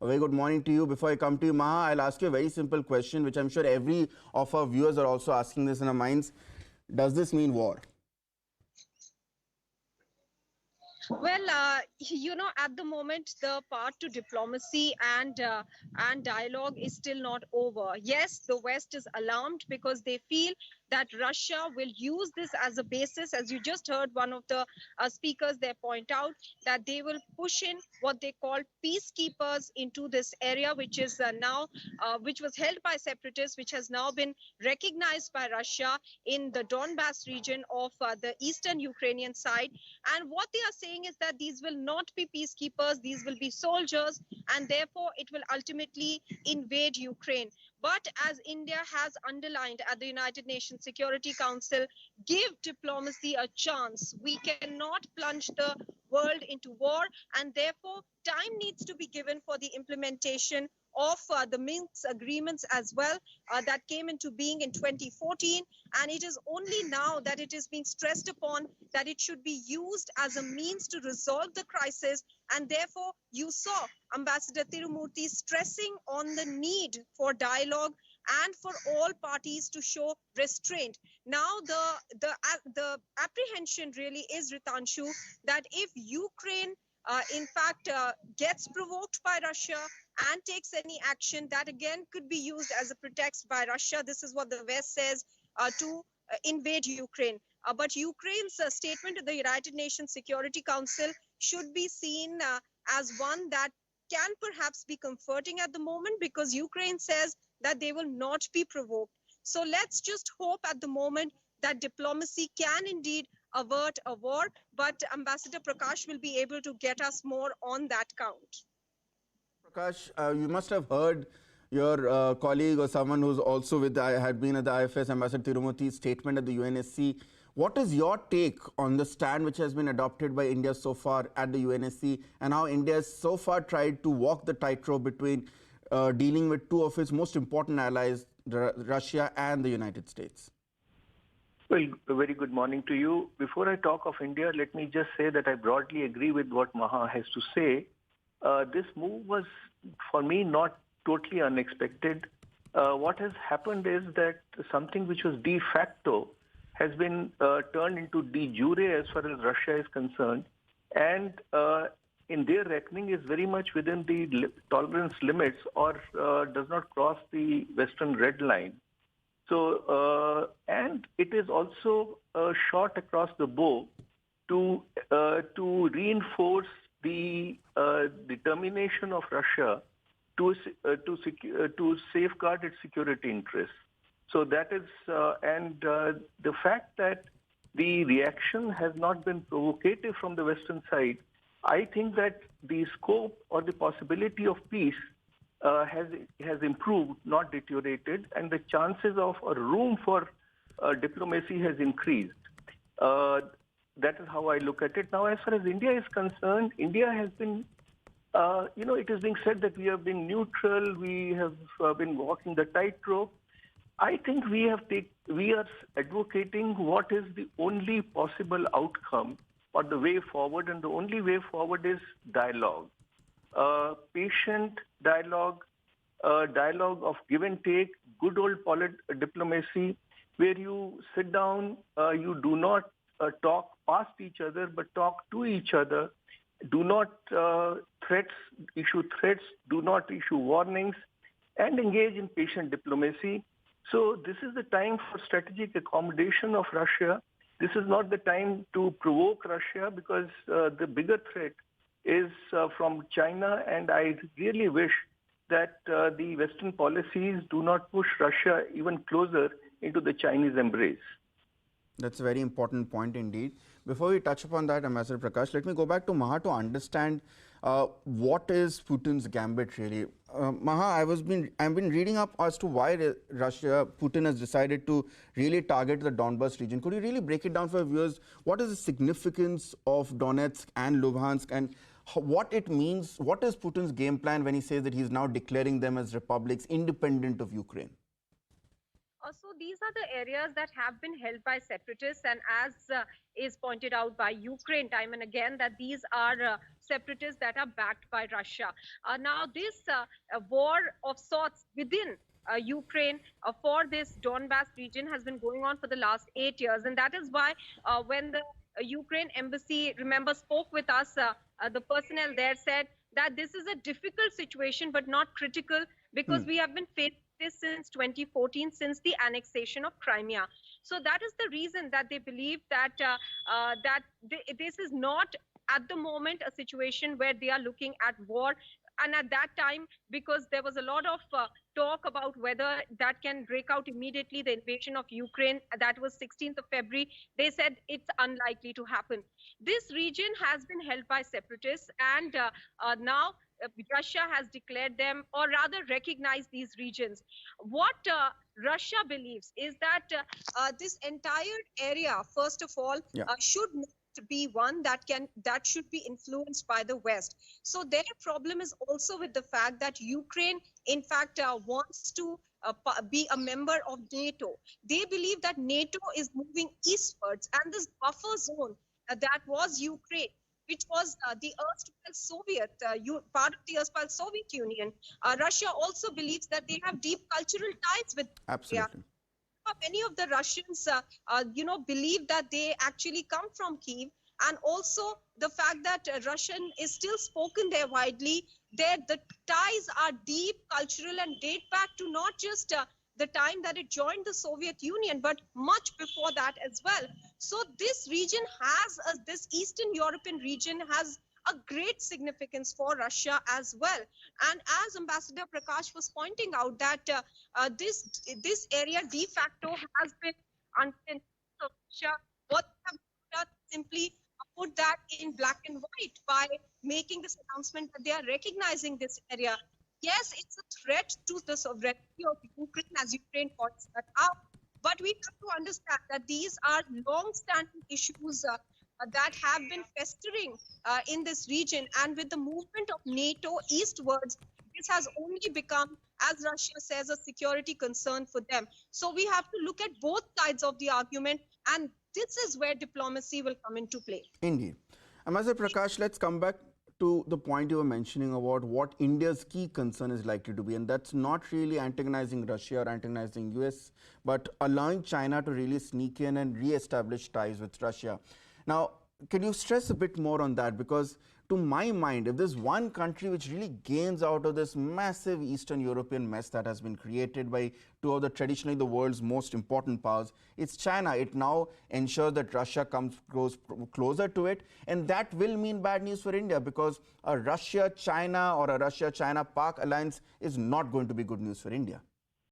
A very good morning to you. Before I come to you, Maha, I'll ask you a very simple question, which I'm sure every of our viewers are also asking this in their minds. Does this mean war? Well, at the moment, the path to diplomacy and dialogue is still not over. Yes, the West is alarmed because they feel that Russia will use this as a basis. As you just heard one of the speakers there point out, that they will push in what they call peacekeepers into this area, which is which was held by separatists, which has now been recognized by Russia in the Donbass region of the eastern Ukrainian side. And what they are saying is that these will not be peacekeepers, these will be soldiers, and therefore it will ultimately invade Ukraine. But as India has underlined at the United Nations Security Council, give diplomacy a chance. We cannot plunge the world into war, and therefore time needs to be given for the implementation of the Minsk agreements as well, that came into being in 2014. And it is only now that it is being stressed upon that it should be used as a means to resolve the crisis. And therefore, you saw Ambassador Tirumurti stressing on the need for dialogue and for all parties to show restraint. Now, the apprehension really is, Ritanshu, that if Ukraine in fact gets provoked by Russia and takes any action, that again could be used as a pretext by Russia. This is what the West says, to invade Ukraine. But Ukraine's statement to the United Nations Security Council should be seen as one that can perhaps be comforting at the moment, because Ukraine says that they will not be provoked. So let's just hope at the moment that diplomacy can indeed avert a war, but Ambassador Prakash will be able to get us more on that count. Prakash, you must have heard your colleague or someone who's also had been at the IFS, Ambassador Tirumurti's statement at the UNSC. What is your take on the stand which has been adopted by India so far at the UNSC, and how India has so far tried to walk the tightrope between dealing with two of its most important allies, Russia and the United States? Well, a very good morning to you. Before I talk of India, let me just say that I broadly agree with what Maha has to say. This move was, for me, not totally unexpected. What has happened is that something which was de facto has been turned into de jure as far as Russia is concerned, and in their reckoning is very much within the tolerance limits, or does not cross the Western red line. So, and it is also a shot across the bow to reinforce the determination of Russia to safeguard its security interests. So that is, and the fact that the reaction has not been provocative from the Western side, I think that the scope or the possibility of peace has improved, not deteriorated, and the chances of a room for diplomacy has increased. That is how I look at it. Now, as far as India is concerned, India has been, it is being said that we have been neutral, we have been walking the tightrope. I think we are advocating what is the only possible outcome or the way forward, and the only way forward is dialogue. Patient dialogue, dialogue of give and take, good old diplomacy, where you sit down, you do not talk past each other, but talk to each other. Do not issue threats, do not issue warnings, and engage in patient diplomacy. So this is the time for strategic accommodation of Russia. This is not the time to provoke Russia, because the bigger threat is from China, and I really wish that the Western policies do not push Russia even closer into the Chinese embrace. That's a very important point indeed. Before we touch upon that, Ambassador Prakash, let me go back to Maha to understand what is Putin's gambit really. Maha, I've been reading up as to why Putin has decided to really target the Donbas region. Could you really break it down for viewers? What is the significance of Donetsk and Luhansk, and what it means? What is Putin's game plan when he says that he's now declaring them as republics independent of Ukraine? So these are the areas that have been held by separatists, and as is pointed out by Ukraine time and again, that these are separatists that are backed by Russia. Now, this war of sorts within Ukraine for this Donbas region has been going on for the last 8 years, and that is why when the Ukraine embassy, remember, spoke with us, the personnel there said that this is a difficult situation but not critical, because we have been facing this since 2014, since the annexation of Crimea. So that is the reason that they believe that this is not at the moment a situation where they are looking at war. And at that time, because there was a lot of talk about whether that can break out immediately, the invasion of Ukraine, that was 16th of February, they said it's unlikely to happen. This region has been held by separatists, and now Russia has declared them, or rather recognized these regions. What Russia believes is that this entire area, first of all, should not be one that should be influenced by the West. So their problem is also with the fact that Ukraine, in fact, wants to be a member of NATO. They believe that NATO is moving eastwards, and this buffer zone that was Ukraine, which was the erstwhile Soviet, part of the erstwhile Soviet Union. Russia also believes that they have deep cultural ties with Absolutely. Many of the Russians, believe that they actually come from Kyiv, and also the fact that Russian is still spoken there widely. The ties are deep, cultural, and date back to not just the time that it joined the Soviet Union, but much before that as well. So this region this Eastern European region has a great significance for Russia as well. And as Ambassador Prakash was pointing out, that this area de facto has been until Russia. What they have done simply put that in black and white by making this announcement that they are recognizing this area. Yes, it's a threat to the sovereignty of Ukraine, as Ukraine points that out. But we have to understand that these are long-standing issues that have been festering in this region. And with the movement of NATO eastwards, this has only become, as Russia says, a security concern for them. So we have to look at both sides of the argument, and this is where diplomacy will come into play. Indeed. Ambassador Prakash, let's come back to the point you were mentioning about what India's key concern is likely to be, and that's not really antagonizing Russia or antagonizing US, but allowing China to really sneak in and re-establish ties with Russia. Now, can you stress a bit more on that? Because to my mind, if there's one country which really gains out of this massive Eastern European mess that has been created by two of the traditionally the world's most important powers, it's China. It now ensures that Russia grows closer to it, and that will mean bad news for India, because a Russia-China or a Russia-China-Pak alliance is not going to be good news for India.